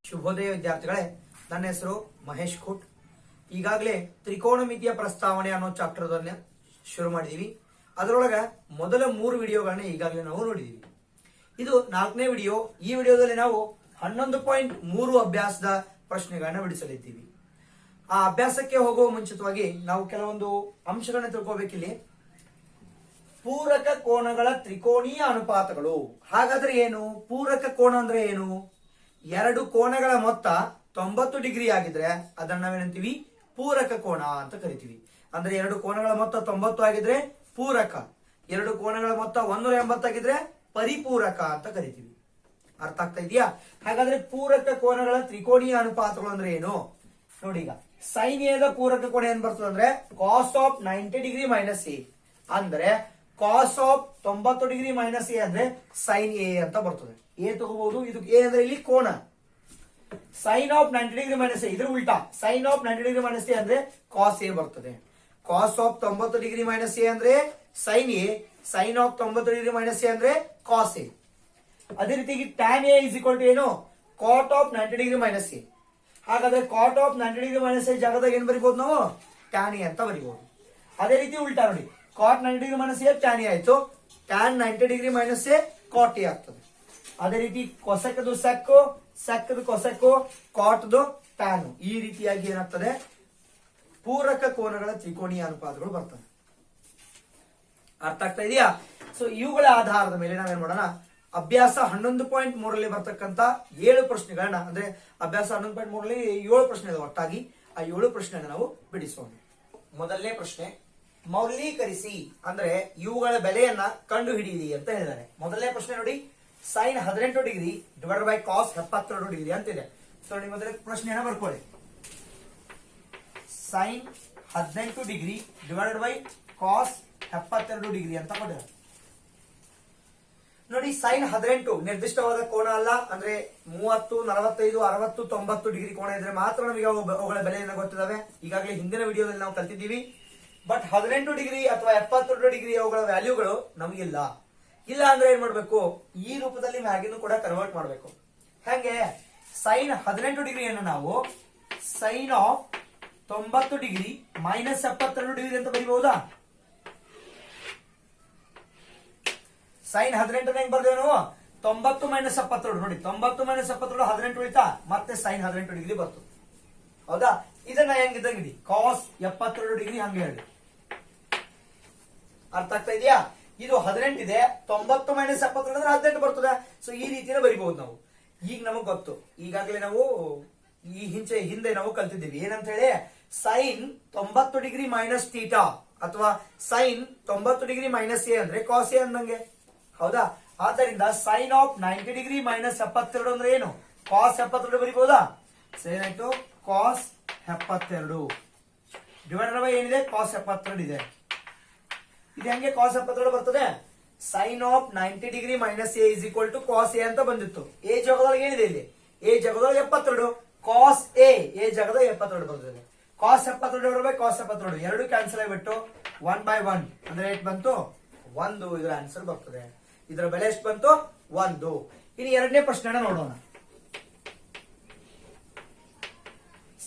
ಶುಭೋದಯ ವಿದ್ಯಾರ್ಥಿಗಳೇ, ನನ್ನ ಹೆಸರು ಮಹೇಶ್ ಖುಟ್. ಈಗಾಗಲೇ ತ್ರಿಕೋನಮಿತಿಯ ಪ್ರಸ್ತಾವನೆ ಅನ್ನೋ ಚಾಪ್ಟರ್ ಶುರು ಮಾಡಿದೀವಿ. ಅದರೊಳಗೆ ಮೊದಲ 3 ವಿಡಿಯೋಗಳನ್ನ ಈಗಾಗಲೇ ನಾವು ನೋಡಿದೀವಿ. ಇದು 4ನೇ ವಿಡಿಯೋ. ಈ ವಿಡಿಯೋದಲ್ಲಿ ನಾವು 11.3 ಅಭ್ಯಾಸದ ಪ್ರಶ್ನೆಗಳನ್ನ ಬಿಡಿಸಲಿದ್ದೀವಿ. ಆ ಅಭ್ಯಾಸಕ್ಕೆ ಹೋಗುವ ಮುಂಚಿತವಾಗಿ ನಾವು ಕೆಲವೊಂದು ಅಂಶಗಳನ್ನ ತಿಳ್ಕೋಬೇಕಿಲ್ಲಿ. ಪೂರಕ ಕೋನಗಳ ತ್ರಿಕೋನೀಯ ಅನುಪಾತಗಳು. ಹಾಗಾದ್ರೆ ಏನು? ಪೂರಕ ಕೋನ ಅಂದ್ರೆ ಏನು? ಎರಡು ಕೋನಗಳ ಮೊತ್ತ 90 ಡಿಗ್ರಿ ಆಗಿದ್ರೆ ಅದನ್ನ ನಾವೇನಂತೀವಿ? ಪೂರಕ ಕೋನ ಅಂತ ಕರಿತೀವಿ. ಅಂದ್ರೆ ಎರಡು ಕೋನಗಳ ಮೊತ್ತ 90 ಆಗಿದ್ರೆ ಪೂರಕ, ಎರಡು ಕೋನಗಳ ಮೊತ್ತ 180 ಆಗಿದ್ರೆ ಪರಿಪೂರಕ ಅಂತ ಕರಿತೀವಿ. ಅರ್ಥ ಆಗ್ತಾ ಇದೆಯಾ? ಹಾಗಾದ್ರೆ ಪೂರಕ ಕೋನಗಳ ತ್ರಿಕೋನೀಯ ಅನುಪಾತಗಳು ಅಂದ್ರೆ ಏನು ನೋಡಿ. ಈಗ ಸೈನ್ ಎ ದ ಪೂರಕ ಕೋನ ಏನ್ ಬರ್ತದೆ ಅಂದ್ರೆ cos of 90 degree minus A. ಅಂದ್ರೆ cos of 90 degree minus A ಅಂದ್ರೆ ಸೈನ್ ಎ ಅಂತ ಬರ್ತದೆ. ಎ ತಗೋಬಹುದು. ಇದು ಎ ಅಂದ್ರೆ ಇಲ್ಲಿ ಕೋನ. Sine of 90 degree minus A, ಇದ್ರ ಉಲ್ಟಾ sine of 90 degree minus A ಅಂದ್ರೆ ಕಾಸ್ ಎ ಬರ್ತದೆ. Cos of 90 degree minus A ಅಂದ್ರೆ sine A, sine of 90 degree minus A ಅಂದ್ರೆ ಕಾಸ್ ಎ. ಅದೇ ರೀತಿಯಾಗಿ tan A is equal to ಏನು? Cot of 90 degree minus A. ಹಾಗಾದ್ರೆ cot of 90 degree minus A ಜಾಗದಾಗ ಏನ್ ಬರಿಬಹುದು ನಾವು? ಟ್ಯಾನ್ ಎ ಅಂತ ಬರಿಬಹುದು. ಅದೇ ರೀತಿ ಉಲ್ಟಾ ನೋಡಿ, cot 90 degree minus A tan A ಆಯ್ತು, tan 90 degree minus A cot A ಆಗ್ತದೆ. ಅದೇ ರೀತಿ ಕೊಸೆಕದು ಸೆಕ್, ಸೆಕ್ದು ಕೊಸೆಕು, ಕಾಟ್ದು ಟ್ಯಾನ್. ಈ ರೀತಿಯಾಗಿ ಏನಾಗ್ತದೆ? ಪೂರಕ ಕೋನಗಳ ತ್ರಿಕೋನೀಯ ಅನುಪಾತಗಳು ಬರ್ತವೆ. ಅರ್ಥ ಆಗ್ತಾ ಇದೆಯಾ? ಸೊ ಇವುಗಳ ಆಧಾರದ ಮೇಲೆ ನಾವೇನ್ ಮಾಡೋಣ, ಅಭ್ಯಾಸ 11.3 ರಲ್ಲಿ ಬರ್ತಕ್ಕಂತ 7 ಪ್ರಶ್ನೆಗಳನ್ನ, ಅಂದ್ರೆ ಅಭ್ಯಾಸ 11.3 ರಲ್ಲಿ 7 ಪ್ರಶ್ನೆ ಇದೆ ಒಟ್ಟಾಗಿ. ಆ 7 ಪ್ರಶ್ನೆಗಳನ್ನ ನಾವು ಬಿಡಿಸೋಣ. ಮೊದಲನೇ ಪ್ರಶ್ನೆ, ಮೌಲ್ಯೀಕರಿಸಿ ಅಂದ್ರೆ ಇವುಗಳ ಬೆಲೆಯನ್ನ ಕಂಡು ಹಿಡಿಯಿರಿ ಅಂತ ಹೇಳಿದ್ದಾರೆ. ಮೊದಲನೇ ಪ್ರಶ್ನೆ ನೋಡಿ, sine 18 degree divide by cos 72 degree ಅಂತಿದೆ. ಸೊ ನಿಮ್ಮ ಮೊದಲ ಪ್ರಶ್ನೆಯನ್ನ ಬರ್ಕೊಳ್ಳಿ. Sine 18 degree divide by cos 72 degree ಅಂತ ಕೊಟ್ಟಿದ್ದಾರೆ. ನೋಡಿ, ಸೈನ್ 18 ನಿರ್ದಿಷ್ಟವಾದ ಕೋನ ಅಲ್ಲ. ಅಂದ್ರೆ 30, 45, 60, 90 ಡಿಗ್ರಿ ಕೋನ ಇದ್ರೆ ಮಾತ್ರ ನಮಗೆ ಅವುಗಳ ಬೆಲೆಯನ್ನು ಗೊತ್ತಿದ್ದಾವೆ. ಈಗಾಗಲೇ ಹಿಂದಿನ ವಿಡಿಯೋದಲ್ಲಿ ನಾವು ಕಲ್ತಿದ್ದೀವಿ. ಬಟ್ 18 ಡಿಗ್ರಿ ಅಥವಾ 72 ಡಿಗ್ರಿ ಅವುಗಳ ವ್ಯಾಲ್ಯೂಗಳು ನಮಗಿಲ್ಲ. ಇಲ್ಲ ಅಂದ್ರೆ ಏನ್ ಮಾಡ್ಬೇಕು? ಈ ರೂಪದಲ್ಲಿ ಮ್ಯಾಗಿನೂ ಕೂಡ ಕನ್ವರ್ಟ್ ಮಾಡ್ಬೇಕು. ಹೆಂಗೆ? ಸೈನ್ 18 ಡಿಗ್ರಿಯನ್ನು ನಾವು sine of 90 degree minus 72 degree ಅಂತ ಬರೀಬಹುದಾ? ಸೈನ್ 18 ಹೆಂಗ್ ಬರ್ದೇವೆ ನಾವು? 90 ಮೈನಸ್ 72. ನೋಡಿ, 90 ಮೈನಸ್ 72 18 ಉಳಿತಾ, ಮತ್ತೆ ಸೈನ್ 18 ಡಿಗ್ರಿ ಬರ್ತು. ಹೌದಾ? ಇದನ್ನ ಹೆಂಗಿದ್ದಂಗಿಡಿ, ಕಾಸ್ 72 ಡಿಗ್ರಿ ಹಂಗೆ ಹೇಳಿ. ಅರ್ಥ ಆಗ್ತಾ ಇದೆಯಾ? ಇದು 18 ಇದೆ, 90 ಮೈನಸ್ 72 ಅಂದ್ರೆ 18 ಬರ್ತದೆ. ಸೊ ಈ ರೀತಿಯಲ್ಲಿ ಬರಿಬಹುದು ನಾವು. ಈಗ ನಮಗ್ ಗೊತ್ತು, ಈಗಾಗಲೇ ನಾವು ಈ ಹಿಂದೆ ನಾವು ಕಲ್ತಿದ್ದೀವಿ ಏನಂತ ಹೇಳಿ, ಸೈನ್ 90 ಡಿಗ್ರಿ ಮೈನಸ್ ಥೀಟಾ ಅಥವಾ ಸೈನ್ 90 ಡಿಗ್ರಿ ಮೈನಸ್ ಎ ಅಂದ್ರೆ ಕಾಸ್ ಎ ಅಂದಂಗೆ. ಹೌದಾ? ಆದ್ದರಿಂದ ಸೈನ್ ಆಫ್ 90 ಡಿಗ್ರಿ ಮೈನಸ್ 72 ಅಂದ್ರೆ ಏನು? ಕಾಸ್ 72 ಬರಿಬಹುದಾ? ಸೊ ಏನಾಯ್ತು? ಕಾಸ್ 72 ಡಿವೈಡೆಡ್ ಬೈ ಏನಿದೆ? ಕಾಸ್ 72 ಇದೆ. ಇದು ಹೆಂಗೆ ಕಾಸ್ 72 ಬರ್ತದೆ? Sine of 90 degree minus A is equal to cos A ಅಂತ ಬಂದಿತ್ತು. ಎ ಜಾಗದೊಳಗೆ ಏನಿದೆ ಇಲ್ಲಿ? ಎ ಜಾಗದೊಳಗೆ 72, ಕಾಸ್ ಎ ಜಾಗದ 72 ಬರ್ತದೆ. ಕಾಸ್ 72 ಡಿವೈಡೆಡ್ ಬೈ ಕಾಸ್ 72 ಎರಡು ಕ್ಯಾನ್ಸಲ್ ಆಗಿಬಿಟ್ಟು 1 by 1 ಅಂದ್ರೆ ಎಷ್ಟು ಬಂತು? 1. ಇದರ ಆನ್ಸರ್ ಬರ್ತದೆ. ಇದರ ಬೆಲೆ ಎಷ್ಟು ಬಂತು? 1. ಇನ್ನು ಎರಡನೇ ಪ್ರಶ್ನೆನ ನೋಡೋಣ.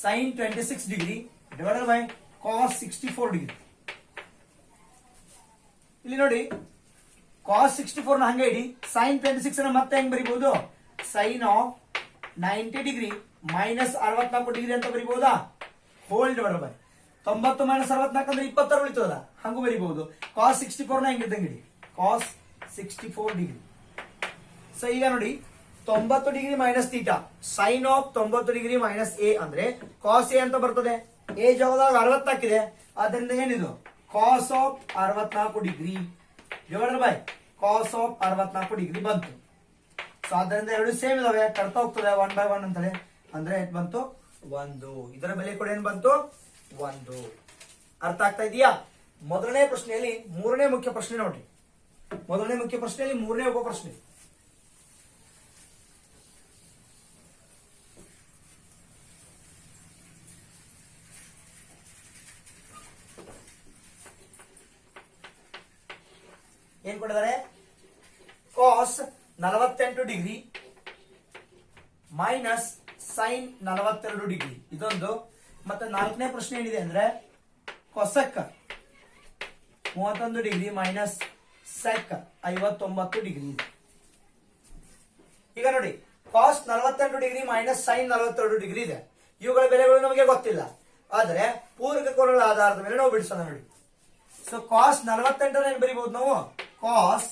Sine 26 degree divided by cos 64 degree. ಇಲ್ಲಿ ನೋಡಿ, ಕಾಸ್ 64 ನ ಹಂಗೆ ಇಡಿ, ಸೈನ್ 26 ನ ಮತ್ತೆ ಹೆಂಗ್ ಬರಿಬಹುದು? Sine of 90 degree minus 64 degree ಅಂತ ಬರಿಬಹುದಾ? ಹೋಲ್ ಡಿವೈಡೆಡ್ ಬೈ 90 ಮೈನಸ್ 64 ಅಂದ್ರೆ 26 ಉಳಿತದ, ಹಂಗೂ ಬರಿಬಹುದು. ಕಾಸ್ 64 ನ ಹೆಂಗಿದ್ದಂಗೆ ಇಡಿ, ಕಾಸ್ 64 ಡಿಗ್ರಿ. ಸೊ ಈಗ ನೋಡಿ, 90 degree minus theta, sine of 90 degree minus A ಅಂದ್ರೆ ಕಾಸ್ ಎ ಅಂತ ಬರ್ತದೆ. ಎ ಜಾಗದಾಗ 60 ಹಾಕಿದೆ, ಅದರಿಂದ ಏನಿದು? Cos of 64 degree divided by cos of 64 degree ಬಂತು. ಸೊ ಅದರಿಂದ ಎರಡು ಸೇಮ್ ಇದಾವೆ, ಕಟ್ತಾ ಹೋಗ್ತದೆ 1 by 1 ಅಂತಲೇ. ಅಂದ್ರೆ ಎಷ್ಟು ಬಂತು? 1. ಇದರ ಬೆಲೆ ಕೂಡ ಏನ್ ಬಂತು? 1. ಅರ್ಥ ಆಗ್ತಾ ಇದೆಯಾ? ಮೊದಲನೇ ಪ್ರಶ್ನೆಯಲ್ಲಿ 3ನೇ ಮುಖ್ಯ ಪ್ರಶ್ನೆ ನೋಡ್ರಿ. ಮೊದಲನೇ ಮುಖ್ಯ ಪ್ರಶ್ನೆಯಲ್ಲಿ 3ನೇ ಉಪ ಪ್ರಶ್ನೆ. ಏನ್ ಕೊಟ್ಟಿದ್ದಾರೆ? ಕಾಸ್ 48 ಡಿಗ್ರಿ ಮೈನಸ್ ಸೈನ್ 42 ಡಿಗ್ರಿ ಇದೊಂದು. ಮತ್ತೆ ನಾಲ್ಕನೇ ಪ್ರಶ್ನೆ ಏನಿದೆ ಅಂದ್ರೆ cosec 31 degree minus sec 59 degree. ಈಗ ನೋಡಿ ಕಾಸ್ 48 ಡಿಗ್ರಿ ಮೈನಸ್ ಸೈನ್ 42 ಡಿಗ್ರಿ ಇದೆ. ಇವುಗಳ ಬೆಲೆಗಳು ನಮಗೆ ಗೊತ್ತಿಲ್ಲ, ಆದ್ರೆ ಪೂರಕ ಕೋನಗಳ ಆಧಾರದ ಮೇಲೆ ನಾವು ಬಿಡಿಸೋಣ ನೋಡಿ. ಸೊ ಕಾಸ್ 48 ಬರೀಬಹುದು ನಾವು. ಕಾಸ್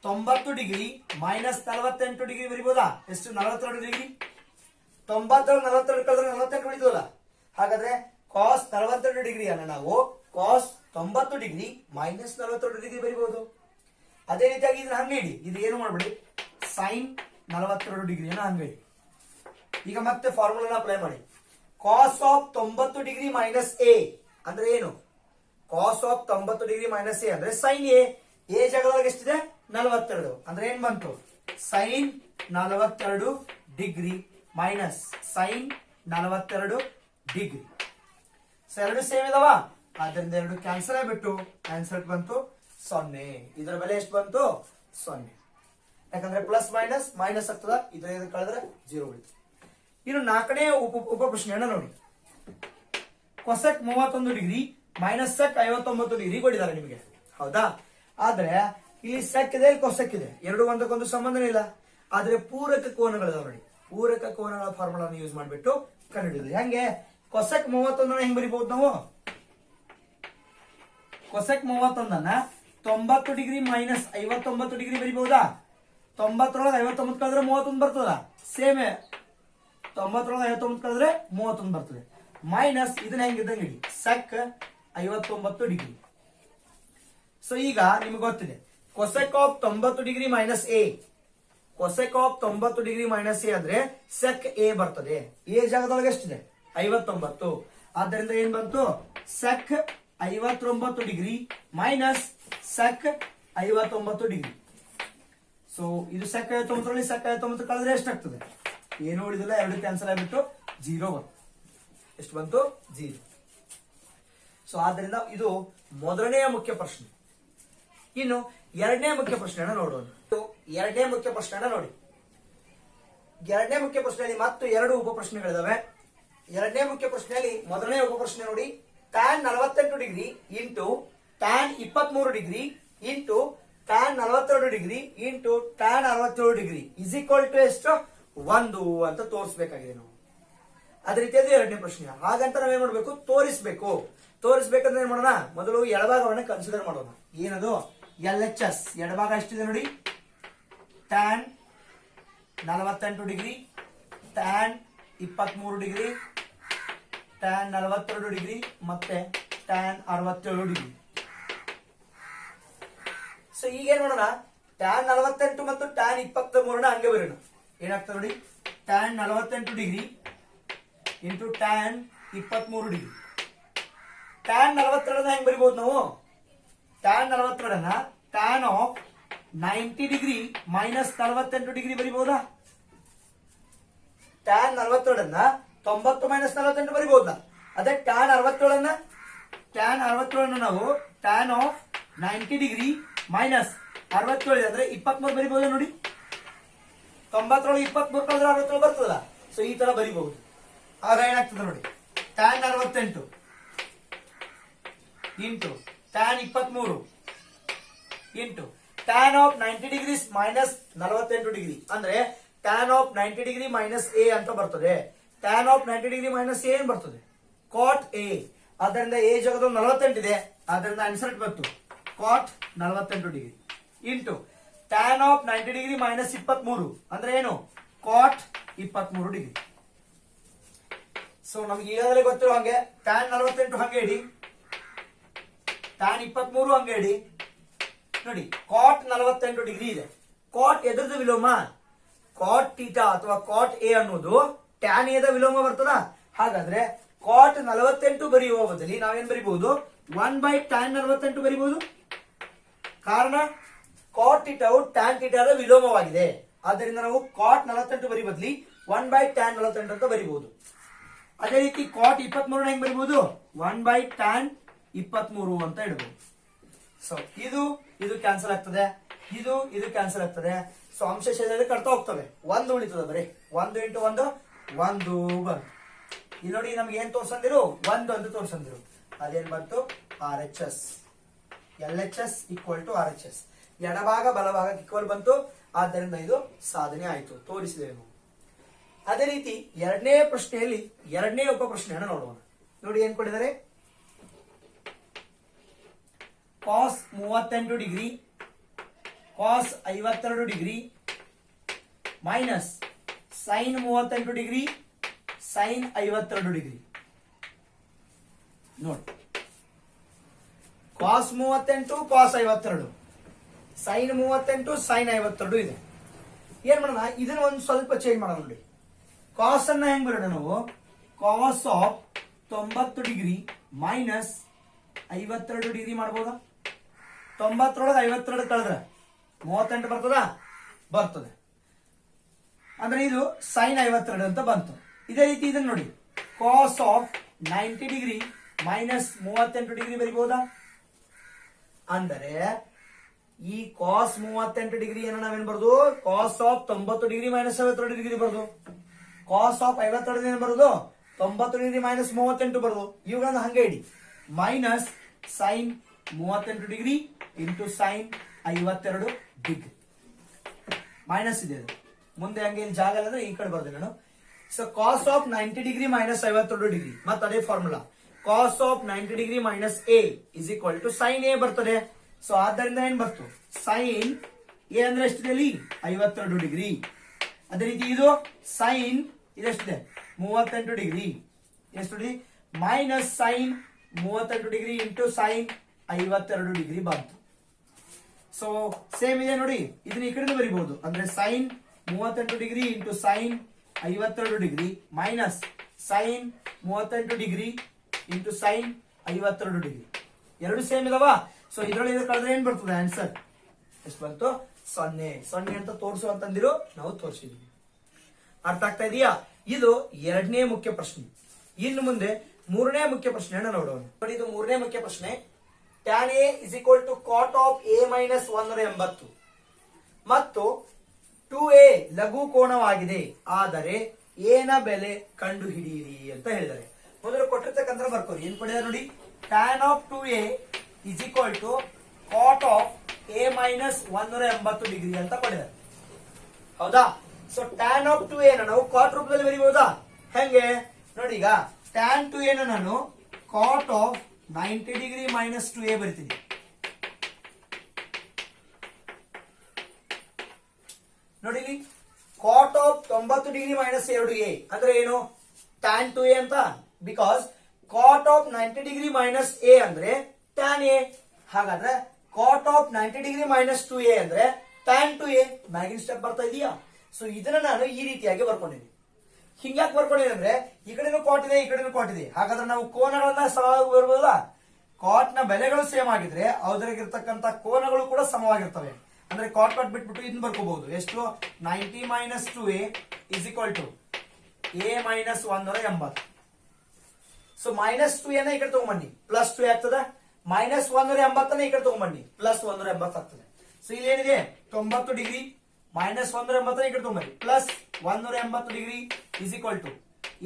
90 ಡಿಗ್ರಿ ಮೈನಸ್ 48 ಡಿಗ್ರಿ ಬರೀಬಹುದಾ? ಎಷ್ಟು? 42 ಡಿಗ್ರಿ. 90 42 ಕಳೆದ್ರೆ 48 ಉಳಿದಲ್ಲ. ಹಾಗಾದ್ರೆ ಕಾಸ್ 42 ಡಿಗ್ರಿಯನ್ನು ನಾವು ಕಾಸ್ 90 ಡಿಗ್ರಿ ಮೈನಸ್ 42 ಡಿಗ್ರಿ ಬರೀಬಹುದು. ಅದೇ ರೀತಿಯಾಗಿ ಇದನ್ನ ಹಂಗೆ ಇಡಿ, ಇದು ಏನು ಮಾಡ್ಬಿಡಿ ಸೈನ್ 42 ಡಿಗ್ರಿಯನ್ನು ಹಂಗೆ ಇಡಿ. ಈಗ ಮತ್ತೆ ಫಾರ್ಮುಲಾ ಅಪ್ಲೈ ಮಾಡಿ. Cos of 90 degree minus A ಅಂದ್ರೆ ಏನು? Cos of 90 degree minus A ಅಂದ್ರೆ ಸೈನ್ ಎ. ಎ ಜಾಗದೊಳಗೆ ಎಷ್ಟಿದೆ? 42 ಅಂದ್ರೆ ಏನ್ ಬಂತು? Sine 42 degree minus sine 42 degree. So ಎರಡು ಸೇಮ್ ಇದಾವ, ಆದ್ರಿಂದ ಎರಡು ಕ್ಯಾನ್ಸಲ್ ಆಗಿಬಿಟ್ಟು ಆನ್ಸರ್ ಬಂತು 0. ಇದರ ಬೆಲೆ ಎಷ್ಟು ಬಂತು? 0. ಯಾಕಂದ್ರೆ ಪ್ಲಸ್ ಮೈನಸ್ ಮೈನಸ್ ಆಗ್ತದ, ಇದರ ಕಳೆದ್ರೆ 0 ಉಳಿತು. ಇನ್ನು ನಾಲ್ಕನೇ ಉಪ ಪ್ರಶ್ನೆಯನ್ನ ನೋಡಿ. Cosec 31 degree minus sec 59 degree ಕೊಟ್ಟಿದ್ದಾರೆ ನಿಮಗೆ, ಹೌದಾ? ಆದ್ರೆ ಇಲ್ಲಿ ಸೆಕ್ ಇದೆ, ಇಲ್ಲಿ ಕೊಸೆಕ್ ಇದೆ, ಎರಡು ಒಂದಕ್ಕೊಂದು ಸಂಬಂಧನೇ ಇಲ್ಲ. ಆದ್ರೆ ಪೂರಕ ಕೋನಗಳಿದಾವೆ ನೋಡಿ. ಪೂರಕ ಕೋನಗಳ ಫಾರ್ಮುಲಾವನ್ನು ಯೂಸ್ ಮಾಡಿಬಿಟ್ಟು ಕಂಡುಹಿಡಿದ್ರಿ. ಹೆಂಗೆ? ಕೊಸೆಕ್ 31 ಹೆಂಗ್ ಬರೀಬಹುದು ನಾವು? ಕೊಸೆಕ್ 31 90 ಡಿಗ್ರಿ ಮೈನಸ್ 59 ಡಿಗ್ರಿ ಬರೀಬಹುದಾ? 90 59 ಕಳೆದ್ರೆ 31 ಬರ್ತದ. ಸೇಮೆ 90 59 ಕಳೆದ್ರೆ 31 ಬರ್ತದೆ. ಮೈನಸ್ ಇದನ್ನ ಹೆಂಗಿದ್ದಂಗೆ ಇಡಿ, ಸೆಕ್ 59 ಡಿಗ್ರಿ. ಸೊ ಈಗ ನಿಮ್ಗೆ ಗೊತ್ತಿದೆ cosec of 90 degree minus A. Cosec of 90 degree minus A ಅಂದ್ರೆ ಸೆಕ್ ಎ ಬರ್ತದೆ. ಎ ಜಾಗದೊಳಗೆ ಎಷ್ಟಿದೆ? 59. ಆದ್ದರಿಂದ ಏನ್ ಬಂತು? Sec 59 degree minus sec 59 degree. So ಇದು ಸೆಕ್ 59 ಸೆಕ್ 59 ಕಳೆದ್ರೆ ಎಷ್ಟಾಗ್ತದೆ? ಏನು ಉಳಿದಿಲ್ಲ, ಎರಡು ಕ್ಯಾನ್ಸಲ್ ಆಗಿಬಿಟ್ಟು 0 ಬಂತು. ಎಷ್ಟು ಬಂತು? 0. ಸೊ ಆದ್ರಿಂದ ಇದು ಮೊದಲನೆಯ ಮುಖ್ಯ ಪ್ರಶ್ನೆ. ಇನ್ನು ಎರಡನೇ ಮುಖ್ಯ ಪ್ರಶ್ನೆಯನ್ನ ನೋಡೋಣ. ಎರಡನೇ ಮುಖ್ಯ ಪ್ರಶ್ನೆಯನ್ನ ನೋಡಿ. ಎರಡನೇ ಮುಖ್ಯ ಪ್ರಶ್ನೆಯಲ್ಲಿ ಮತ್ತು ಎರಡು ಉಪ ಪ್ರಶ್ನೆಗಳಿದಾವೆ. ಎರಡನೇ ಮುಖ್ಯ ಪ್ರಶ್ನೆಯಲ್ಲಿ ಮೊದಲನೇ ಉಪ ಪ್ರಶ್ನೆ ನೋಡಿ. Tan 48 degree into tan 23 degree into tan 42 degree into tan 67 degree is equal to ಎಷ್ಟು? 1 ಅಂತ ತೋರಿಸಬೇಕಾಗಿದೆ ನಾವು. ಅದೇ ರೀತಿಯಾಗಿ ಎರಡನೇ ಪ್ರಶ್ನೆ. ಹಾಗಂತ ನಾವೇನ್ ಮಾಡ್ಬೇಕು? ತೋರಿಸ್ಬೇಕು. ತೋರಿಸ್ಬೇಕಂದ್ರೆ ಏನ್ ಮಾಡೋಣ? ಮೊದಲು ಎಡಭಾಗವನ್ನ ಕನ್ಸಿಡರ್ ಮಾಡೋಣ. ಏನದು? LHS. ಎಡಭಾಗ ಎಷ್ಟಿದೆ ನೋಡಿ? Tan 48 degree, tan 23 degree, tan 42 degree ಮತ್ತೆ ಟ್ಯಾನ್ 67 ಡಿಗ್ರಿ. ಸೊ ಈಗ ಏನ್ ಮಾಡೋಣ? ಟ್ಯಾನ್ 48 ಮತ್ತು ಟ್ಯಾನ್ 23 ಹಂಗೆ ಬರೋಣ. ಏನಾಗ್ತದೆ ನೋಡಿ? Tan 48 degree into tan 23 degree. Tan 42 ಹೆಂಗ್ ಬರಿಬಹುದು ನಾವು? Tan 42 tan of 90 degree minus 48 degree ಬರಿಬಹುದಾ? ಟ್ಯಾನ್ 42 90 ಮೈನಸ್ 48 ಬರಿಬಹುದಾ? ಅದೇ ಟ್ಯಾನ್ 67 ನಾವು ಟ್ಯಾನ್ ಆಫ್ 90 ಡಿಗ್ರಿ ಮೈನಸ್ 67 ಅಂದ್ರೆ 23 ಬರಿಬಹುದು ನೋಡಿ. 90 23 ಕಳೆದ್ರೆ 67 ಬರ್ತದಲ್ಲ. ಸೊ ಈ ತರ ಬರಿಬಹುದು. ಆಗ ಏನಾಗ್ತದೆ ನೋಡಿ? Tan 68 into tan 23 into tan of 90 degree minus 48 degree ಅಂದ್ರೆ tan of 90 degree minus A ಅಂತ ಬರ್ತದೆ. Tan of 90 degree minus A ಏನ್ ಬರ್ತದೆ? Cot A. ಅದರಿಂದ ಎ ಜಾಗದಲ್ಲಿ 48 ಇದೆ, ಅದರಿಂದ ಆನ್ಸರ್ ಬಂತು ಕಾಟ್ 48 degree into tan of 90 degree minus 23 ಅಂದ್ರೆ ಏನು? ಕಾಟ್ 23 ಡಿಗ್ರಿ. ಸೊ ನಮ್ಗೆ ಈಗಾಗಲೇ ಗೊತ್ತಿರೋ ಹಂಗೆ ಟ್ಯಾನ್ 48 ಹಂಗೆ ಇಡಿ, ಟ್ಯಾನ್ 23 ಹಂಗೆ ಇಡಿ ನೋಡಿ. ಕಾಟ್ 48 ಡಿಗ್ರಿ ಇದೆ. ಕಾಟ್ ಎದ್ರದ್ದು ವಿಲೋಮ? ಕಾಟ್ ಥೀಟಾ ಅಥವಾ ಕಾಟ್ ಎ ಅನ್ನೋದು ಟ್ಯಾನ್ ಎದ ವಿಲೋಮ ಬರ್ತದ. ಹಾಗಾದ್ರೆ ಕಾಟ್ 48 ಬರೆಯುವ ಬದಲಿ ನಾವೇನ್ ಬರಿಬಹುದು? 1 ಬೈ ಟ್ಯಾನ್ 48 ಬರಿಬಹುದು. ಕಾರಣ ಕಾಟ್ ಥೀಟಾವು ಟ್ಯಾನ್ ಥೀಟಾದ ವಿಲೋಮವಾಗಿದೆ. ಆದ್ದರಿಂದ ನಾವು ಕಾಟ್ 48 ಬರಿ ಬದಲಿ 1 ಬೈ ಟ್ಯಾನ್ 48 ಅಂತ ಬರಿಬಹುದು. ಅದೇ ರೀತಿ ಕಾಟ್ 23 ಹೆಂಗ್ ಬರಿಬಹುದು? 1 ಬೈ ಟ್ಯಾನ್ 23 ಅಂತ ಇಡಬಹುದು. ಸೊ ಇದು ಕ್ಯಾನ್ಸಲ್ ಆಗ್ತದೆ, ಇದು ಕ್ಯಾನ್ಸಲ್ ಆಗ್ತದೆ. ಸೊ ಅಂಶ ಕಟ್ತಾ ಹೋಗ್ತವೆ. 1 ಉಳಿತದೆ, ಬರೀ 1 ಇಂಟು 1 ಒಂದು ಬಂತು. ಇಲ್ಲಿ ನೋಡಿ ನಮ್ಗೆ ಏನ್ ತೋರ್ಸಂದಿರು, ಒಂದು ಅಂತ ತೋರ್ಸಂದಿರು. ಅದೇನ್ ಬಂತು, RHS. LHS equal to RHS. ಎಡಭಾಗ ಬಲಭಾಗಕ್ಕೆ ಈಕ್ವಲ್ ಬಂತು. ಆದ್ದರಿಂದ ಇದು ಸಾಧನೆ ಆಯ್ತು, ತೋರಿಸಿದ್ದೇವೆ ನಾವು. ಅದೇ ರೀತಿ ಎರಡನೇ ಪ್ರಶ್ನೆಯಲ್ಲಿ ಎರಡನೇ ಉಪ ಪ್ರಶ್ನೆಯನ್ನು ನೋಡೋಣ. ನೋಡಿ ಏನ್ ಕೊಟ್ಟಿದ್ದಾರೆ, cos 38 degree cos 52 degree minus sine 38 degree sine 52 degree. ನೋಡಿ, ಕಾಸ್ 38 ಕಾಸ್ 52 ಸೈನ್ 38 ಸೈನ್ 52 ಇದೆ. ಏನ್ ಮಾಡೋಣ, ಇದನ್ನ ಒಂದು ಸ್ವಲ್ಪ ಚೇಂಜ್ ಮಾಡೋಣ. ನೋಡಿ, ಕಾಸ್ ಅನ್ನ ಹೆಂಗ್ ಬರೋಣ ನಾವು, ಕಾಸ್ ಆಫ್ 90 ಡಿಗ್ರಿ ಮೈನಸ್ 52 ಡಿಗ್ರಿ ಮಾಡ್ಬೋದಾ? 90 52 ಕಳೆದ್ರೆ 38 ಬರ್ತದ, ಬರ್ತದೆ. ಅಂದ್ರೆ ಇದು ಸೈನ್ 52 ಅಂತ ಬಂತು. ಇದೇ ರೀತಿ ಇದನ್ನ ನೋಡಿ, ಕಾಸ್ ಆಫ್ 90 ಡಿಗ್ರಿ ಮೈನಸ್ 38 ಡಿಗ್ರಿ ಬರಿಬಹುದಾ? ಅಂದರೆ ಈ ಕಾಸ್ 38 ಡಿಗ್ರಿ ಅನ್ನ ನಾವೇನ್ ಬರೋದು, ಕಾಸ್ ಆಫ್ 90 ಡಿಗ್ರಿ ಮೈನಸ್ 52 ಡಿಗ್ರಿ ಬರೋದು. ಕಾಸ್ ಆಫ್ 52 ಏನ್ ಬರೋದು, 90 ಡಿಗ್ರಿ ಮೈನಸ್ 38 ಬರೋದು. ಇವುಗಳನ್ನ ಹಂಗೆ ಇಡಿ, minus sine 38 degree into sine 52 degree. Minus ಇದೆ ಅದು ಮುಂದೆ, ಹಂಗೆ ಇಲ್ಲಿ ಜಾಗ ಇಲ್ಲ ಅಂದ್ರೆ ಈ ಕಡೆ ಬರ್ದೆ ನಾನು. So cos of 90 degree minus 52 degree, ಮತ್ತೆ ಅದೇ formula, cos of 90 degree minus A is equal to sine A ಬರ್ತದೆ. ಸೊ ಆದ್ದರಿಂದ ಏನ್ ಬರ್ತು, ಸೈನ್ ಎ ಅಂದ್ರೆ ಎಷ್ಟಿದೆ ಇಲ್ಲಿ, 52 ಡಿಗ್ರಿ. ಅದೇ ರೀತಿ ಇದು ಸೈನ್ ಇದೆಷ್ಟಿದೆ, 38 ಡಿಗ್ರಿ. ಎಷ್ಟು degree, minus sine 38 degree into sine 52 degree ಬಂತು. ಸೊ ಸೇಮ್ ಇದೆ ನೋಡಿ, ಇದನ್ನ ಈ ಕಡೆ ಬರೀಬಹುದು. ಅಂದ್ರೆ sine 38 degree into sine 52 degree minus sine 38 degree into sine 52 degree. ಎರಡು ಸೇಮ್ ಇದಾವ. ಸೊ ಇದರೊಳಗೆ ಕಳೆದ್ರೆ ಏನ್ ಬರ್ತದೆ ಆನ್ಸರ್, ಎಷ್ಟು ಬಂತು, 0. 0 ಅಂತ ತೋರಿಸು ಅಂತಂದಿರು, ನಾವು ತೋರಿಸಿದ್ವಿ. ಅರ್ಥ ಆಗ್ತಾ ಇದೆಯಾ? ಇದು ಎರಡನೇ ಮುಖ್ಯ ಪ್ರಶ್ನೆ. ಇನ್ನು ಮುಂದೆ ಮೂರನೇ ಮುಖ್ಯ ಪ್ರಶ್ನೆಯನ್ನು ನೋಡೋಣ. ನೋಡಿ, ಇದು ಮೂರನೇ ಮುಖ್ಯ ಪ್ರಶ್ನೆ. Tan A is equal to cot of A minus 180 ಮತ್ತು 2a ಲಘು ಕೋನವಾಗಿದೆ, ಆದರೆ ಎ ನ ಬೆಲೆ ಕಂಡು ಹಿಡಿಯಿರಿ ಅಂತ ಹೇಳಿದ್ದಾರೆ. ಮೊದಲು ಕೊಟ್ಟಿರ್ತಕ್ಕಂಥ ಬರ್ಕೋರಿ, ಏನ್ ಕೊಟ್ಟಿದ್ದಾರೆ ನೋಡಿ, tan of 2a is equal to cot of A minus 180 degree ಅಂತ ಕೊಟ್ಟಿದ್ದಾರೆ. ಹೌದಾ? ಸೊ ಟ್ಯಾನ್ ಆಫ್ 2a ನಾವು ಕಾಟ್ ರೂಪದಲ್ಲಿ ಬರೀಬಹುದಾ? ಹೆಂಗೆ ನೋಡಿ, ಈಗ ಟ್ಯಾನ್ 2a ನಾನು ಕಾಟ್ ಆಫ್ 90 ಡಿಗ್ರಿ ಮೈನಸ್ 2a ಬರಿತೀನಿ. ನೋಡಿ, ಕಾಟ್ ಆಫ್ 90 ಡಿಗ್ರಿ ಮೈನಸ್ 2a ಅಂದ್ರೆ ಏನು, ಟ್ಯಾನ್ 2a ಅಂತ. Because cot of 90 degree minus a ಅಂದ್ರೆ ಟ್ಯಾನ್ a. ಹಾಗಾದ್ರೆ cot of 90 degree minus 2a ಅಂದ್ರೆ ಟ್ಯಾನ್ 2a. ಮ್ಯಾಗಿನ್ ಸ್ಟೆಪ್ ಬರ್ತಾ ಇದೆಯಾ? ಸೊ ಇದನ್ನ ನಾನು ಈ ರೀತಿಯಾಗಿ ಬರ್ಕೊಂಡಿದ್ದೀನಿ. ಹಿಂಗ್ಯಾಕೆ ಬರ್ಕೊಂಡಿದ್ದೀನಿ ಅಂದ್ರೆ, ಈ ಕಡೆನೂ ಕಾಟ್ ಇದೆ, ಈ ಕಡೆನೂ ಕಾಟ್ ಇದೆ. ಹಾಗಾದ್ರೆ ನಾವು ಕೋನಗಳನ್ನ ಸಮವಾಗಿ ಬರ್ಬೋದಾ? ಕಾಟ್ ನ ಬೆಲೆಗಳು ಸೇಮ್ ಆಗಿದ್ರೆ ಅದ್ರಾಗಿರ್ತಕ್ಕಂಥ ಕೋನಗಳು ಕೂಡ ಸಮವಾಗಿರ್ತವೆ. ಅಂದ್ರೆ ಕಾಟ್ ಕಾಟ್ ಬಿಟ್ಬಿಟ್ಟು ಇದನ್ನ ಬರ್ಕೋಬಹುದು. ಎಷ್ಟು, 90 minus 2a is equal to a minus 180. So minus 2a ನ ಈ ಕಡೆ ತಗೊಂಬನ್ನಿ, ಪ್ಲಸ್ 2 ಆಗ್ತದೆ. ಮೈನಸ್ 180 ಈ ಕಡೆ ತಗೊಂಬನ್ನಿ, ಪ್ಲಸ್ 180 ಆಗ್ತದೆ. ಸೊ ಇಲ್ಲಿ ಏನಿದೆ, 90 ಡಿಗ್ರಿ ಮೈನಸ್ 180 ಈ ಕಡೆ ತಗೊಂಬನ್ನಿ, plus 180 degree is equal to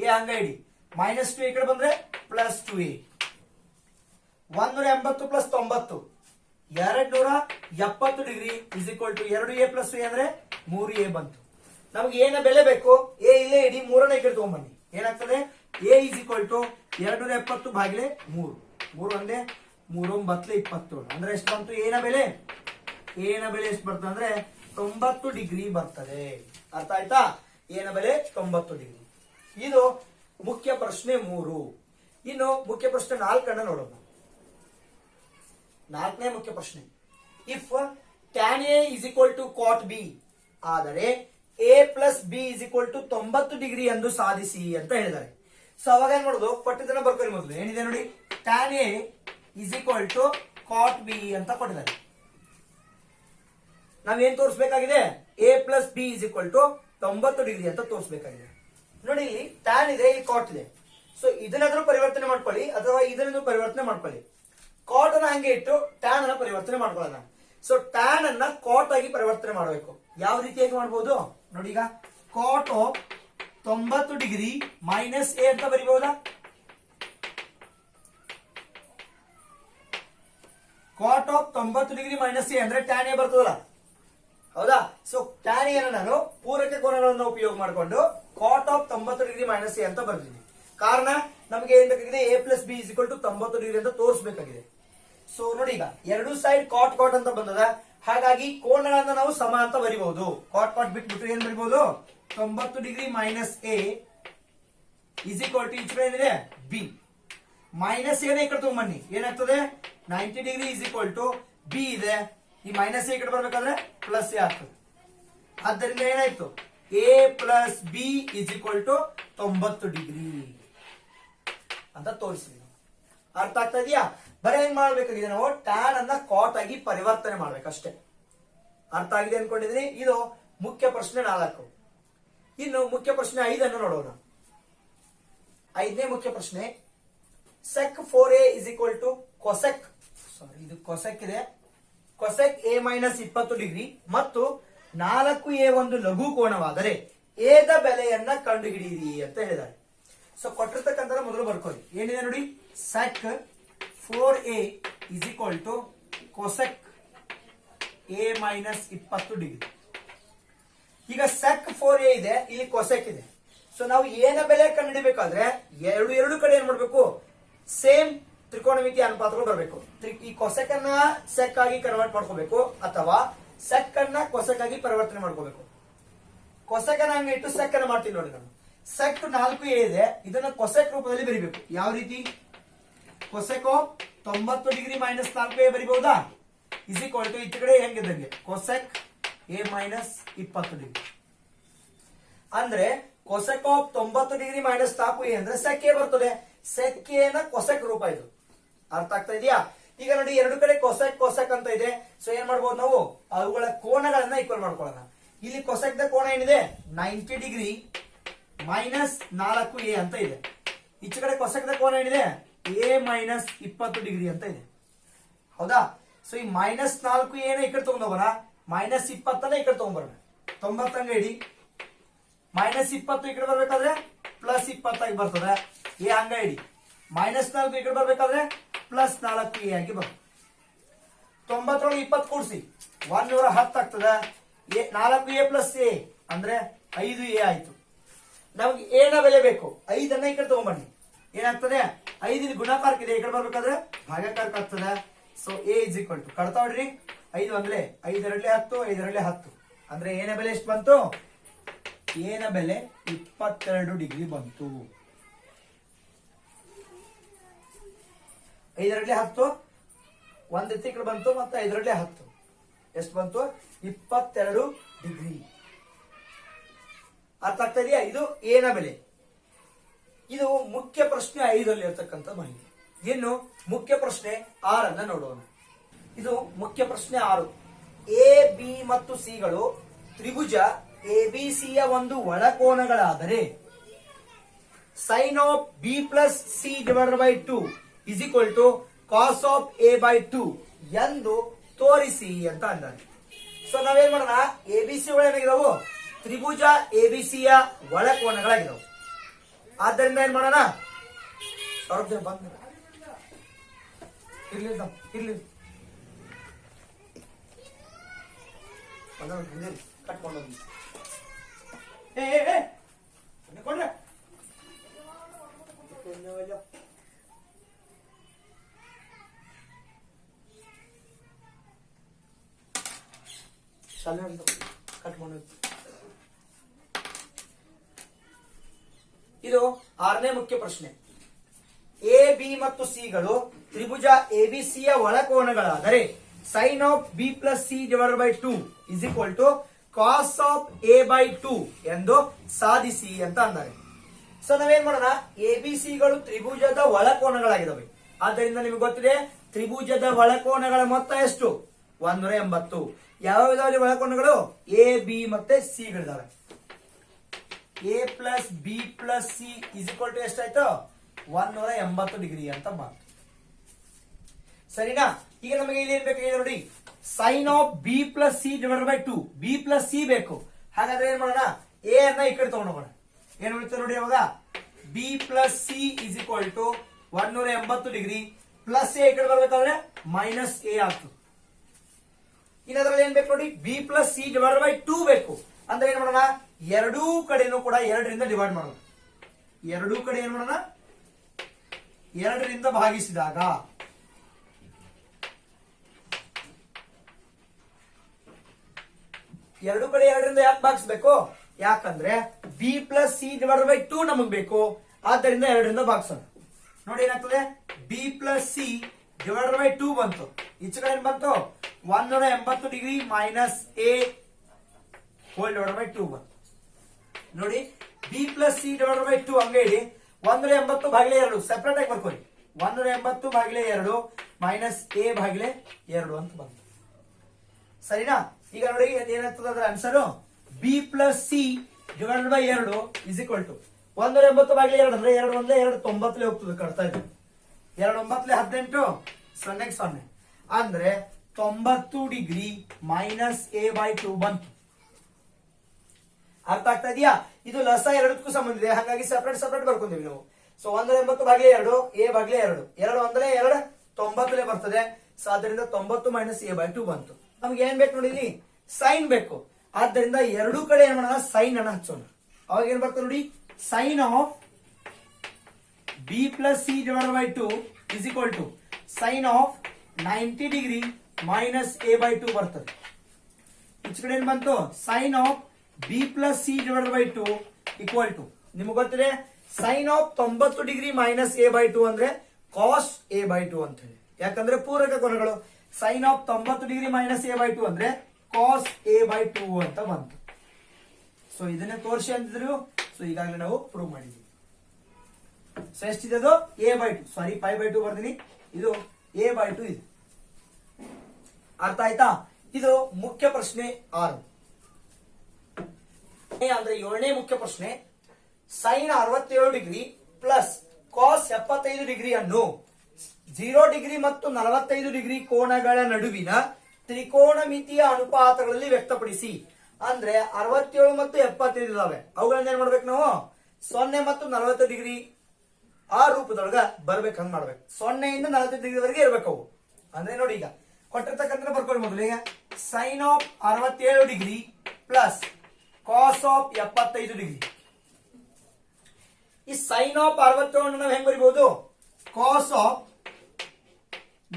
A. ಹಂಗ ಇಡಿ, ಮೈನಸ್ 2 ಈ ಕಡೆ ಬಂದ್ರೆ plus 2a. 180 plus 90 270 degree is equal to 2a plus a ಅಂದ್ರೆ 3a ಬಂತು. ನಮ್ಗೆ ಏನ ಬೆಲೆ ಬೇಕು, ಎ ಇಲ್ಲೇ ಇಡಿ, 3ನ ಈ ಕಡೆ ತಗೊಂಬನ್ನಿ. ಏನಾಗ್ತದೆ, ಎ ಇಸ್ ಈಕ್ವಲ್ ಟು 270 ಭಾಗಿಲೆ 3. 3 ಒಂದೇ 3 9 27 ಅಂದ್ರೆ ಎಷ್ಟು ಬಂತು, ಏನ ಬೆಲೆ, ಏನ ಬೆಲೆ ಎಷ್ಟು ಬರ್ತದೆ ಅಂದ್ರೆ 90 ಡಿಗ್ರಿ ಬರ್ತದೆ. ಅರ್ಥ ಆಯ್ತಾ? ಏನ ಬೆಲೆ 90 ಡಿಗ್ರಿ. ಇದು ಮುಖ್ಯ ಪ್ರಶ್ನೆ 3. ಇನ್ನು ಮುಖ್ಯ ಪ್ರಶ್ನೆ 4 ನೋಡೋಣ. 4ನೇ ಮುಖ್ಯ ಪ್ರಶ್ನೆ, if tan A is equal to cot B ಆದರೆ A plus B is equal to 90 degree ಎಂದು ಸಾಧಿಸಿ ಅಂತ ಹೇಳಿದ್ದಾರೆ. ಸೊ ಅವಾಗ ಏನ್ ಮಾಡೋದು, ಪಟ್ಟಿದ್ದನ್ನ ಬರ್ಕೊಳ್ಳಿ. ಮೊದಲು ಏನಿದೆ ನೋಡಿ, tan A is equal to cot B ಅಂತ ಕೊಟ್ಟಿದ್ದಾರೆ. ನಾವೇನ್ ತೋರಿಸಬೇಕಾಗಿದೆ, A plus B is equal to 90 degree ಅಂತ ತೋರಿಸಬೇಕಾಗಿದೆ. ನೋಡಿ, ಇಲ್ಲಿ ಟ್ಯಾನ್ ಇದೆ, ಇಲ್ಲಿ ಕಾಟ್ ಇದೆ. ಸೊ ಇದನ್ನಾದ್ರೂ ಪರಿವರ್ತನೆ ಮಾಡ್ಕೊಳ್ಳಿ ಅಥವಾ ಇದನ್ನು ಪರಿವರ್ತನೆ ಮಾಡ್ಕೊಳ್ಳಿ. ಕಾಟ್ ಅನ್ನ ಹಂಗೆ ಇಟ್ಟು ಟ್ಯಾನ್ ಅನ್ನ ಪರಿವರ್ತನೆ ಮಾಡ್ಕೊಳ್ಳೋಣ. ಸೊ ಟ್ಯಾನ್ ಅನ್ನ ಕಾಟ್ ಆಗಿ ಪರಿವರ್ತನೆ ಮಾಡಬೇಕು. ಯಾವ ರೀತಿಯಾಗಿ ಮಾಡಬಹುದು ನೋಡಿ, ಈಗ cot of 90 degree minus A ಅಂತ ಬರಿಬಹುದಾ? Cot of 90 degree minus A ಅಂದ್ರೆ ಟ್ಯಾನ್ ಎ ಬರ್ತದಲ್ಲ, ಹೌದಾ? ಸೊ ಟ್ಯಾನ್ ಎ ನಾನು ಪೂರಕ ಕೋನಗಳನ್ನು ಉಪಯೋಗ ಮಾಡಿಕೊಂಡು cot of 90 degree minus A ಅಂತ ಬರ್ತೀನಿ. ಕಾರಣ ನಮಗೆ ಏನ್ ಬೇಕಾಗಿದೆ, A plus B is equal to 90 degree ಅಂತ ತೋರಿಸಬೇಕಾಗಿದೆ. ಸೊ ನೋಡಿ, ಈಗ ಎರಡು ಸೈಡ್ ಕಾಟ್ ಕಾಟ್ ಅಂತ ಬಂದದ, ಹಾಗಾಗಿ ಕೋನಗಳನ್ನ ನಾವು ಸಮ ಅಂತ ಬರಿಬಹುದು. ಕಾಟ್ ಕಾಟ್ ಬಿಟ್ಬಿಟ್ಟು ಏನ್ ಬರಿಬಹುದು, 90 degree minus A is equal to ಈಚೆ ಏನಿದೆ ಬಿ ಮೈನಸ್ ಎ ಈ ಕಡೆ ತಗೊಂಬನ್ನಿ, ಏನಾಗ್ತದೆ 90 degree is equal to B ಇದೆ, ಈ ಮೈನಸ್ ಎ ಕಡೆ ಬರ್ಬೇಕಾದ್ರೆ ಪ್ಲಸ್ ಎ ಆಗ್ತದೆ. ಆದ್ದರಿಂದ ಏನಾಯ್ತು, A plus B is equal to 90 degree ಅಂತ ತೋರಿಸಿದ್ವಿ. ಅರ್ಥ ಆಗ್ತಾ ಇದೆಯಾ? ಬರೀ ಹೆಂಗ್ ಮಾಡ್ಬೇಕಾಗಿದೆ, ನಾವು ಟ್ಯಾನ್ ಅನ್ನ ಕಾಟ್ ಆಗಿ ಪರಿವರ್ತನೆ ಮಾಡ್ಬೇಕಷ್ಟೇ. ಅರ್ಥ ಆಗಿದೆ ಅನ್ಕೊಂಡಿದ್ರಿ? ಇದು ಮುಖ್ಯ ಪ್ರಶ್ನೆ 4. ಇನ್ನು ಮುಖ್ಯ ಪ್ರಶ್ನೆ 5 ನೋಡೋಣ. 5ನೇ ಮುಖ್ಯ ಪ್ರಶ್ನೆ, sec 4a is equal to cosec, sorry ಇದು ಕೊಸೆಕ್ ಇದೆ, ಕೊಸೆಕ್ ಎ ಮೈನಸ್ 20 ಡಿಗ್ರಿ ಮತ್ತು 4a ಒಂದು ಲಘು ಕೋನವಾದರೆ ಎದ ಬೆಲೆಯನ್ನ ಕಂಡುಹಿಡಿಯಿರಿ ಅಂತ ಹೇಳಿದ್ದಾರೆ. ಸೊ ಕೊಟ್ಟಿರ್ತಕ್ಕಂಥ ಮೊದಲು ಬರ್ಕೊಳ್ಳಿ, ಏನಿದೆ ನೋಡಿ, sec 4a is equal to cosec A minus 20 degree. ಈಗ ಸೆಕ್ 4a ಇದೆ, ಇಲ್ಲಿ ಕೊಸೆಕ್ ಇದೆ. ಸೊ ನಾವು ಏನ ಬೆಲೆ ಕಂಡುಹಿಡಿಬೇಕಾದ್ರೆ ಎರಡು ಕಡೆ ಏನ್ ಮಾಡ್ಬೇಕು, ಸೇಮ್ ತ್ರಿಕೋನಮಿತಿ ಅನುಪಾತಗಳು ಬರಬೇಕು. ಈ ಕೊಸೆಕ್ ಅನ್ನ ಸೆಕ್ ಆಗಿ ಕನ್ವರ್ಟ್ ಮಾಡ್ಕೋಬೇಕು, ಅಥವಾ ಸೆಕ್ ಅನ್ನ ಕೊಸೆಕ್ ಆಗಿ ಪರಿವರ್ತನೆ ಮಾಡ್ಕೋಬೇಕು. ಕೊಸೆಕ್ ಅನ್ನ ಹಂಗೆ ಇಟ್ಟು ಸೆಕ್ ಅನ್ನ ಮಾಡ್ತೀನಿ ನೋಡಿ ನಾನು. ಸೆಕ್ 4a ಇದೆ, ಇದನ್ನ ಕೊಸೆಕ್ ರೂಪದಲ್ಲಿ ಬರಿಬೇಕು. ಯಾವ ರೀತಿ, cosec of 90 degree minus 4a ಬರಿಬಹುದಾ, ಇಸ್ ಈಕ್ವಲ್ ಟು ಈಚೆ ಕಡೆ ಹೆಂಗಿದ್ದಂಗೆ ಕೊಸೆಕ್ ಎ ಮೈನಸ್ 20 ಡಿಗ್ರಿ. ಅಂದ್ರೆ cosec of 90 degree minus 4a ಅಂದ್ರೆ ಸೆಕ್ ಎ ಬರ್ತದೆ, ಸೆಕ್ ಎ ನ ಕೊಸೆಕ್ ರೂಪ ಇದು. ಅರ್ಥ ಆಗ್ತಾ ಇದೆಯಾ? ಈಗ ನೋಡಿ, ಎರಡು ಕಡೆ ಕೊಸೆಕ್ ಕೊಸೆಕ್ ಅಂತ ಇದೆ. ಸೊ ಏನ್ ಮಾಡ್ಬೋದು ನಾವು, ಅವುಗಳ ಕೋನಗಳನ್ನ ಈಕ್ವಲ್ ಮಾಡ್ಕೊಳ್ಳೋಣ. ಇಲ್ಲಿ ಕೊಸೆಕ್ ದ ಕೋನ ಏನಿದೆ 90 ಡಿಗ್ರಿ ಮೈನಸ್ 4a ಅಂತ ಇದೆ. ಈಚೆ ಕಡೆ ಕೊಸೆಕ್ ದ ಕೋನ ಏನಿದೆ ಎ ಮೈನಸ್ 20 ಡಿಗ್ರಿ ಅಂತ ಇದೆ, ಹೌದಾ? ಸೊ ಈ ಮೈನಸ್ 4a ನ ಈ ಕಡೆ ತಗೊಂಡೋಗೋಣ, ಮೈನಸ್ 20 ಈ ಕಡೆ ತಗೊಂಡ್ಬರೋಣ. 90 ಹಂಗ ಇಡಿ, ಮೈನಸ್ 20 ಈ ಕಡೆ ಬರ್ಬೇಕಾದ್ರೆ ಪ್ಲಸ್ 20 ಆಗಿ ಬರ್ತದೆ. ಎ ಹಂಗ ಇಡಿ, ಮೈನಸ್ 4 ಈ ಕಡೆ ಬರ್ಬೇಕಾದ್ರೆ ಪ್ಲಸ್ 4a ಆಗಿ ಬರ್ತದೆ. 90 20 ಕೂಡಿಸಿ 110 ಆಗ್ತದೆ. 4a ಪ್ಲಸ್ ಎ ಅಂದ್ರೆ 5a ಆಯ್ತು. ನಮ್ಗೆ ಏನ ಬೆಲೆ ಬೇಕು, 5 ಈ ಕಡೆ ತಗೊಂಡ್ಬನ್ನಿ, ಏನಾಗ್ತದೆ 5 ಗುಣಾಕಾರಕ್ಕಿದೆ, ಈ ಕಡೆ ಬರ್ಬೇಕಾದ್ರೆ ಭಾಗಾಕಾರಕ್ಕೆ ಆಗ್ತದೆ. So A is equal to ಕಡ್ತಾ ಹೊಡ್ರಿ, 5 ಅಂದ್ರೆ 5 2 10, 5 2 10 ಅಂದ್ರೆ ಏನ ಬೆಲೆ ಎಷ್ಟು ಬಂತು, ಏನ ಬೆಲೆ 22 ಡಿಗ್ರಿ ಬಂತು. 5 2 10 ಒಂದ್ ಈ ಕಡೆ ಬಂತು, ಮತ್ತೆ 5 2 10 ಎಷ್ಟು ಬಂತು, 22 ಡಿಗ್ರಿ. ಅರ್ಥ ಆಗ್ತಾ ಇದೆಯಾ? ಇದು ಏನ ಬೆಲೆ. ಇದು ಮುಖ್ಯ ಪ್ರಶ್ನೆ 5 ಇರ್ತಕ್ಕಂಥ ಮಾಹಿತಿ. ಇನ್ನು ಮುಖ್ಯ ಪ್ರಶ್ನೆ 6 ನೋಡೋಣ. ಇದು ಮುಖ್ಯ ಪ್ರಶ್ನೆ 6. ಎ ಬಿ ಮತ್ತು ಸಿ ಗಳು ತ್ರಿಭುಜ ಎಬಿಸಿಯ ಒಂದು ಒಳಕೋನಗಳಾದರೆ sine of B plus C divided by 2 is equal to cos of A by 2 ಎಂದು ತೋರಿಸಿ ಅಂತ ಅಂದಾರೆ. ಸೊ ನಾವೇನ್ ಮಾಡೋಣ, ಎಬಿಸಿ ಒಳಗಿದಾವು ತ್ರಿಭುಜ ಎಬಿಸಿಯ ಒಳಕೋನಗಳಾಗಿದಾವೆ. ಆದ್ದರಿಂದ ಏನ್ ಮಾಡೋಣ, ಬಂದ ಇರ್ಲಿ ಕಟ್ಕೊಂಡು ಕಟ್ಕೊಂಡು. ಇದು 6ನೇ ಮುಖ್ಯ ಪ್ರಶ್ನೆ. ಎ ಬಿ ಮತ್ತು ಸಿ ಗಳು ತ್ರಿಭುಜ ಎಬಿಸಿಯ ಒಳಕೋನಗಳಾದರೆ sine of B plus C divided by 2 is equal to cos of A by 2 ಎಂದು ಸಾಧಿಸಿ ಅಂತ ಅಂತಾರೆ. ಸೊ ನಾವೇನ್ ಮಾಡೋಣ, ಎಬಿಸಿ ಗಳು ತ್ರಿಭುಜದ ಒಳಕೋನಗಳಾಗಿದ್ದಾವೆ. ಆದ್ದರಿಂದ ನಿಮ್ಗೆ ಗೊತ್ತಿದೆ ತ್ರಿಭುಜದ ಒಳಕೋನಗಳ ಮೊತ್ತ ಎಷ್ಟು, 180. ಯಾವ ವಿಧದಲ್ಲಿ ಒಳಕೋನಗಳು, ಎ ಬಿ ಮತ್ತೆ ಸಿ ಗಳಿದಾವೆ. A plus B plus C is equal to ಎಷ್ಟಾಯ್ತು, 180 ಡಿಗ್ರಿ ಅಂತ ಮಾತು. ಸರಿನಾ? ಈಗ ನಮಗೆ ಇಲ್ಲಿ ಏನ್ ಬೇಕಾಗಿದೆ ನೋಡಿ, sine of B plus C divided by 2. B plus C ಬೇಕು, ಹಾಗಾದ್ರೆ ಏನ್ ಮಾಡೋಣ, ಎ ಅನ್ನ ಈ ಕಡೆ ತಗೊಂಡೋಗೋಣ. ಏನ್ ಉಳಿತದೆ ನೋಡಿ ಅವಾಗ B plus C is equal to 180 degree plus A ಕಡೆ ಬರ್ಬೇಕಾದ್ರೆ ಮೈನಸ್ ಎ ಆಗ್ತದೆ. ಇನ್ನದ್ರಲ್ಲಿ ಏನ್ ಬೇಕು ನೋಡಿ B plus C divide by 2 ಬೇಕು. ಅಂದ್ರೆ ಏನ್ ಮಾಡೋಣ, ಎರಡೂ ಕಡೆನೂ ಕೂಡ 2ರಿಂದ ಡಿವೈಡ್ ಮಾಡೋಣ. ಎರಡೂ ಕಡೆ ಏನ್ ಮಾಡೋಣ, 2ರಿಂದ ಭಾಗಿಸಿದಾಗ ಎರಡು ಕಡೆ 2ರಿಂದ ಯಾಕೆ ಭಾಗಿಸ್ಬೇಕು, ಯಾಕಂದ್ರೆ B plus C divide by 2 ನಮಗ್ ಬೇಕು. ಆದ್ದರಿಂದ 2ರಿಂದ ಭಾಗಿಸೋಣ. ನೋಡಿ ಏನಾಗ್ತದೆ, B plus C divide by 2 ಬಂತು. ಈಚೆ ಕಡೆ ಏನ್ ಬಂತು, 180 degree minus A hole divide by 2 ಬಂತು. ನೋಡಿ B plus C divide by 2 ಹಂಗೆ ಇಡಿ. 180 ಭಾಗಿಲೆ 2 ಸೆಪರೇಟ್ ಆಗಿ ಬರ್ಕೊಳ್ಳಿ. 180 ಭಾಗಿಲೆ 2 ಮೈನಸ್ ಎ ಭಾಗಿಲೆ 2 ಅಂತ ಬಂತು. ಸರಿನಾ? ಈಗ ನೋಡಿ ಏನಾಗ್ತದೆ ಅದರ answer, B plus C divide by 2 is equal to 180 ಭಾಗಿಲೆ 2 ಅಂದ್ರೆ 2 ಒಂದೇ 2 90 ಹೋಗ್ತದೆ, ಕಟ್ತಾ ಇದೆ. 2 9 18 0 0 ಅಂದ್ರೆ 90 ಡಿಗ್ರಿ ಮೈನಸ್ ಎ ಬೈ 2 ಬಂತು. ಅರ್ಥ ಆಗ್ತಾ ಇದೆಯಾ? ಇದು ಲಸ ಎರಡಕ್ಕೂ ಸಂಬಂಧ ಇದೆ, ಹಾಗಾಗಿ ಸೆಪರೇಟ್ ಸೆಪರೇಟ್ ಬರ್ಕೊಂತೀವಿ ನಾವು. ಸೊ 180 ಭಾಗಿಲೆ 2 ಎ ಭಾಗಿಲೆ 2 2 ಒಂದ್ರೆ 2 90 ಬರ್ತದೆ. ಸೊ ಅದರಿಂದ 90 ಮೈನಸ್ ಎ ಬೈ 2 ಬಂತು. ನಮ್ಗೆ ಏನ್ ಬೇಕು ನೋಡಿ, ಸೈನ್ ಬೇಕು. ಆದ್ದರಿಂದ ಎರಡೂ ಕಡೆ ಏನ್ ಮಾಡೋಣ, ಸೈನ್ ಅನ್ನ ಹಚ್ಚೋಣ. ಅವಾಗ ಏನ್ ಬರ್ತದೆ ನೋಡಿ, sine of B plus C divide by 2 is equal to sine of 90 degree minus A by 2 ಬರ್ತದೆ. ಈಚೆ ಕಡೆ ಏನ್ ಬಂತು, sine of B plus C divide by 2 equal to ನಿಮ್ಗೆ ಗೊತ್ತಿದೆ sine of 90 degree minus A by 2 ಅಂದ್ರೆ cos A by 2 ಅಂತ ಹೇಳಿ. ಯಾಕಂದ್ರೆ ಪೂರಕ ಕೋನಗಳು. Sine of 90 degree minus A by 2 ಅಂದ್ರೆ ಕಾಸ್ ಎ ಬೈ 2 ಅಂತ ಬಂತು. ಸೊ ಇದನ್ನೇ ತೋರಿಸಿ ಅಂತಿದ್ರು. ಸೊ ಈಗಾಗಲೇ ನಾವು ಪ್ರೂವ್ ಮಾಡಿದ್ವಿ. ಸೊ ಎಷ್ಟಿದೆ ಅದು, A by 2, sorry pi by 2 ಬರ್ತೀನಿ. ಇದು ಎ ಬೈ 2 ಇದೆ. ಅರ್ಥ ಆಯ್ತಾ? ಇದು ಮುಖ್ಯ ಪ್ರಶ್ನೆ 6 ಅಂದ್ರೆ 7ನೇ ಮುಖ್ಯ ಪ್ರಶ್ನೆ. Sine 67 degree plus cos 75 degree ಅನ್ನು 0 ಡಿಗ್ರಿ ಮತ್ತು 45 ಡಿಗ್ರಿ ಕೋನಗಳ ನಡುವಿನ ತ್ರಿಕೋನಮಿತಿಯ ಅನುಪಾತಗಳಲ್ಲಿ ವ್ಯಕ್ತಪಡಿಸಿ. ಅಂದ್ರೆ 67 ಮತ್ತು 75 ಇದಾವೆ, ಅವುಗಳನ್ನ ಏನ್ ಮಾಡ್ಬೇಕು ನಾವು, 0 ಮತ್ತು 40 ಡಿಗ್ರಿ ಆ ರೂಪದೊಳಗ ಬರ್ಬೇಕು. ಹಂಗ್ ಮಾಡ್ಬೇಕು. 0 ಇಂದ 40 ಡಿಗ್ರಿವರೆಗೆ ಇರ್ಬೇಕು ಅವು. ಅಂದ್ರೆ ನೋಡಿ ಈಗ ಕೊಟ್ಟಿರ್ತಕ್ಕಂಥ ಬರ್ಕೊಳ್ಳಿ ಮೊದಲು. ಈಗ sine of 67 degree plus cos of 75 degree. ಈ ಸೈನ್ ಆಫ್ 67 ನಾವು ಹೆಂಗ್ ಬರಿಬಹುದು, ಕಾಸ್ ಆಫ್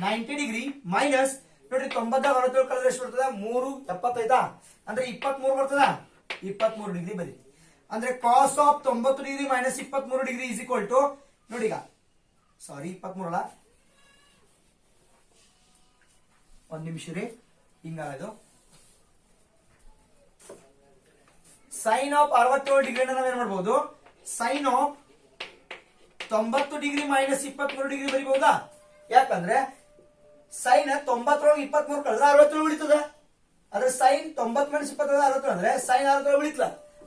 90 ಡಿಗ್ರಿ ಮೈನಸ್ ನೋಡ್ರಿ 90 67 ಕಳೆದ್ರೆ ಎಷ್ಟು ಬರ್ತದ, 3 75 ಅಂದ್ರೆ 23 ಬರ್ತದ. 23 ಡಿಗ್ರಿ ಬರಿ. ಅಂದ್ರೆ cos of 90 degree minus 23 degree is equal to ನೋಡಿ ಈಗ ಸಾರಿ 23 ಅಲ್ಲ, ಒಂದ್ ನಿಮಿಷ ರೀ, ಹಿಂಗಾಗೋದು. ಸೈನ್ ಆಫ್ 67 ಡಿಗ್ರಿ ನಾವೇನ್ ಮಾಡ್ಬೋದು, sine of 90 degree minus 23 degree ಬರಿಬಹುದಾ? ಯಾಕಂದ್ರೆ ಸೈನ್ 90 23 ಕಳೆದ್ರೆ 67 ಉಳಿತದ. ಆದ್ರೆ ಸೈನ್ 90 ಮೈನಸ್ 23 67 ಅಂದ್ರೆ ಸೈನ್ 67 ಉಳಿತಲ್ಲ.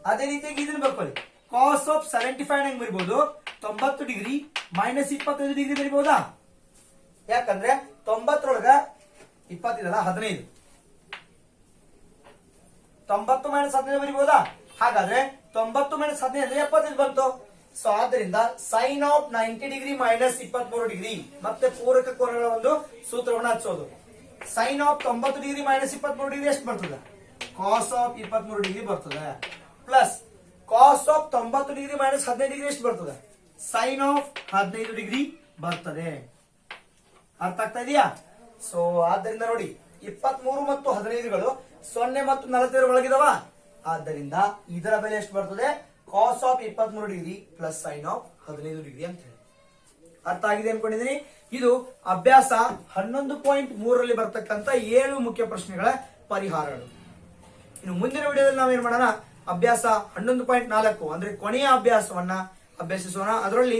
ಅದೇ ರೀತಿಯಾಗಿ ಇದನ್ನ ಬರ್ಕೊಳ್ಳಿ, ಕಾಸ್ ಆಫ್ 75 ಹೆಂಗ್ ಬರಿಬಹುದು, 90 ಡಿಗ್ರಿ ಮೈನಸ್ 25 ಡಿಗ್ರಿ ಬರಿಬಹುದಾ? ಯಾಕಂದ್ರೆ 90 20 15 90 ಮೈನಸ್ 15 ಬರಿಬಹುದಾ? ಹಾಗಾದ್ರೆ 90 ಮೈನಸ್ 15 ಅಂದ್ರೆ 75 ಬಂತು. ಸೊ ಆದ್ದರಿಂದ sine of 90 degree minus 23 degree ಮತ್ತೆ ಪೂರಕ ಕೋನಗಳ ಒಂದು ಸೂತ್ರವನ್ನು ಹಚ್ಚೋದು. Sine of 90 degree minus 23 degree ಎಷ್ಟು ಬರ್ತದೆ, ಕಾಸ್ ಆಫ್ 23 ಡಿಗ್ರಿ ಬರ್ತದೆ. Plus cos of 90 degree minus 15 degree ಎಷ್ಟು ಬರ್ತದೆ, ಸೈನ್ ಆಫ್ 15 ಡಿಗ್ರಿ ಬರ್ತದೆ. ಅರ್ಥ ಆಗ್ತಾ ಇದೆಯಾ? ಸೊ ಆದ್ದರಿಂದ ನೋಡಿ 23 ಮತ್ತು 15ಗಳು 0 ಮತ್ತು 40 ಒಳಗಿದಾವ. ಆದ್ದರಿಂದ ಇದರ ಬೆಲೆ ಎಷ್ಟು ಬರ್ತದೆ, cos of 23 degree plus sine of 15 degree ಅಂತ ಹೇಳಿ. ಅರ್ಥ ಆಗಿದೆ ಅನ್ಕೊಂಡಿದ್ದೀನಿ. ಇದು ಅಭ್ಯಾಸ 11.3ರಲ್ಲಿ ಬರ್ತಕ್ಕಂಥ 7 ಮುಖ್ಯ ಪ್ರಶ್ನೆಗಳ ಪರಿಹಾರಗಳು. ಇನ್ನು ಮುಂದಿನ ವಿಡಿಯೋದಲ್ಲಿ ನಾವೇನ್ ಮಾಡೋಣ, ಅಭ್ಯಾಸ 11.4 ಅಂದ್ರೆ ಕೊನೆಯ ಅಭ್ಯಾಸವನ್ನ ಅಭ್ಯಸಿಸೋಣ. ಅದರಲ್ಲಿ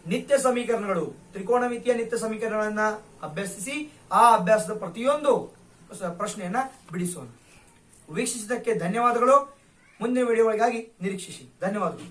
ನಿತ್ಯ ಸಮೀಕರಣಗಳು, ತ್ರಿಕೋನಮಿತಿಯ ನಿತ್ಯ ಸಮೀಕರಣಗಳನ್ನ ಅಭ್ಯಸಿಸಿ ಆ ಅಭ್ಯಾಸದ ಪ್ರತಿಯೊಂದು ಪ್ರಶ್ನೆಯನ್ನ ಬಿಡಿಸೋಣ. ವೀಕ್ಷಿಸಿದ್ದಕ್ಕೆ ಧನ್ಯವಾದಗಳು. ಮುಂದಿನ ವಿಡಿಯೋಗಳಿಗಾಗಿ ನಿರೀಕ್ಷಿಸಿ. ಧನ್ಯವಾದಗಳು.